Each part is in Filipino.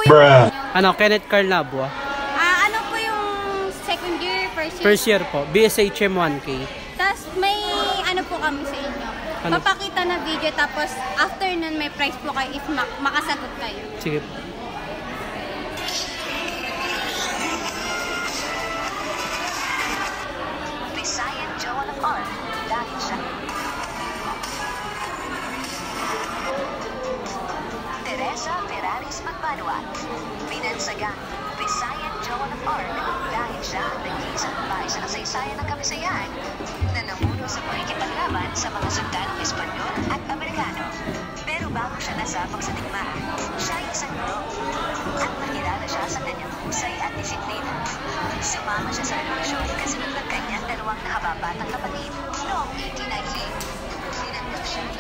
Ano, Kenneth Carnabua. Ano po yung second year, first year? First year po, BSHM 1K. Tapos may ano po kami sa inyo. Ano? Papakita na video, tapos after nun may prize po kayo if makasagot kayo. Sige po. Visayan Joan of Arc dahil siya. Teresa Ferraris Magbanuat, binansagan Visayan Joan of Arc dahil siya ang nag-iisang babae sa kasaysayan ng Kabisayan na namuno sa pakikipaglaban sa mga sundalong Espanyol at Amerikano. Pero bago siya nasabak sa digmaan, siya ay isang guro at nakilala siya sa kanyang husay at disiplina. Sumama siya sa revolusyon kasunod ng kanyang dalawang nakababatang kapatid noong 1890. Dinagdag siya ng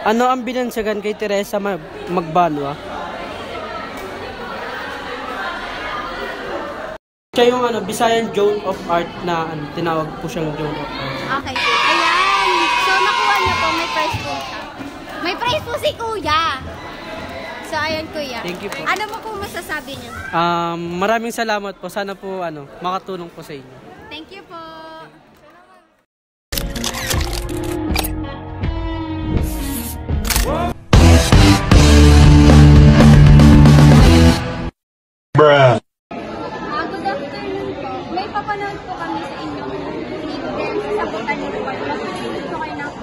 Ano ang binansagan kay Teresa Magbanua? Siya yung Visayan Joan of Art na tinawag po siyang Joan of Art. Okay. Ayan. So nakuha niya po, may prize po siya. May prize po si Kuya. So ayan Kuya. Thank you po. Ano mo po masasabi niyo? Maraming salamat po. Sana po makatulong po sa inyo. Thank you po. Good afternoon po. May papanood po kami sa inyo. Dito din sa sabutan nito po. Mag-isip po kayo ng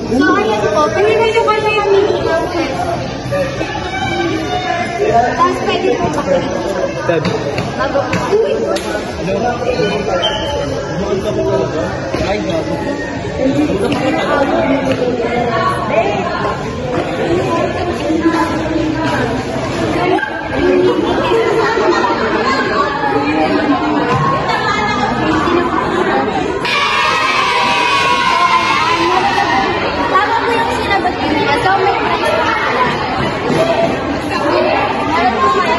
So, ayan po. Pwede nyo kayo yung minimum test. Tapos pwede po pakita. Bago po. Tama po yung sinagot ko nila. So, may price po sila.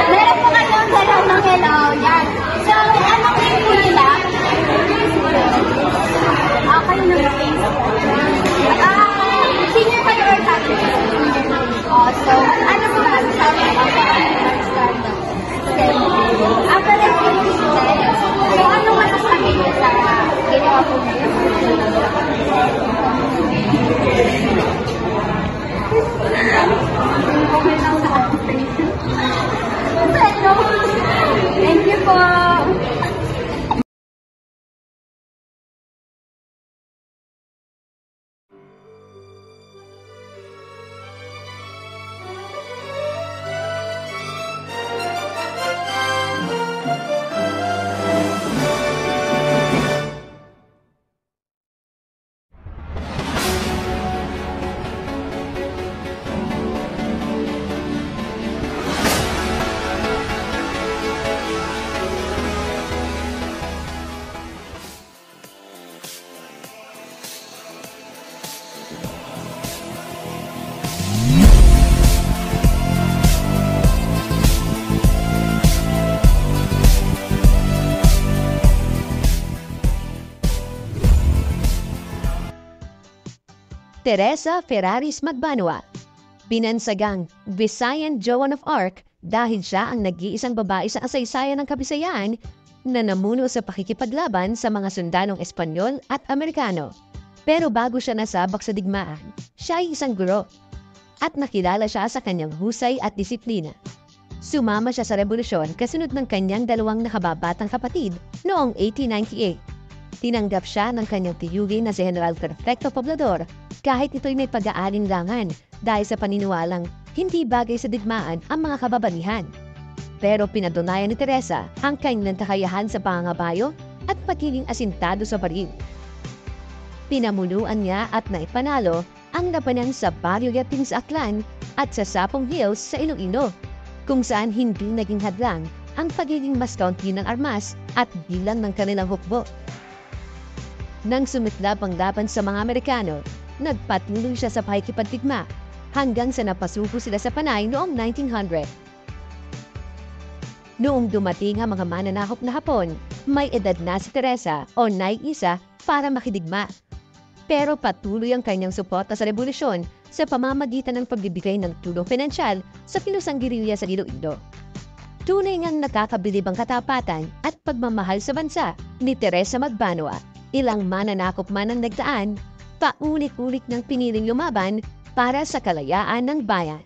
Meron po kayong dalaw ng hello. Yan. So, ano kayo po nila? Kayo na senior kayo or top? So, ano po ang sabi ng after the student, so ano masasabi niyo sa ginawa po niyo? Thank you po. Teresa Ferraris Magbanua, binansagang Visayan Joan of Arc dahil siya ang nag-iisang babae sa kasaysayan ng Kabisayan na namuno sa pakikipaglaban sa mga sundalong Espanyol at Amerikano. Pero bago siya nasabak sa digmaan, siya ay isang guro at nakilala siya sa kanyang husay at disiplina. Sumama siya sa revolusyon kasunod ng kanyang dalawang nakababatang kapatid noong 1898. Tinanggap siya ng kanyang tiyugin na si General Perfecto Poblador kahit ito'y may pag-aalinlangan dahil sa paniniwalang hindi bagay sa digmaan ang mga kababanihan. Pero pinadunayan ni Teresa ang kanyang kakayahan sa pangangabayo at pagiging asintado sa baril. Pinamunuan niya at naipanalo ang labanan sa Barrio Yating sa Aklan at sa Sapong Hills sa Iloilo, kung saan hindi naging hadlang ang pagiging mas kaunti ng armas at bilang ng kanilang hukbo. Nang sumiklab ang laban sa mga Amerikano, nagpatuloy siya sa pakikipagdigma hanggang sa napasuko sila sa Panay noong 1900. Noong dumating ang mga mananakop na Hapon, may edad na si Teresa o naiisa para makidigma. Pero patuloy ang kanyang suporta sa revolusyon sa pamamagitan ng pagbibigay ng tulong pinansyal sa kilusang gerilya sa Iloilo. Tunay ngang nakakabilib ang katapatan at pagmamahal sa bansa ni Teresa Magbanua. Ilang mananakop man ang nagdaan, paulit-ulit ng piniling lumaban para sa kalayaan ng bayan.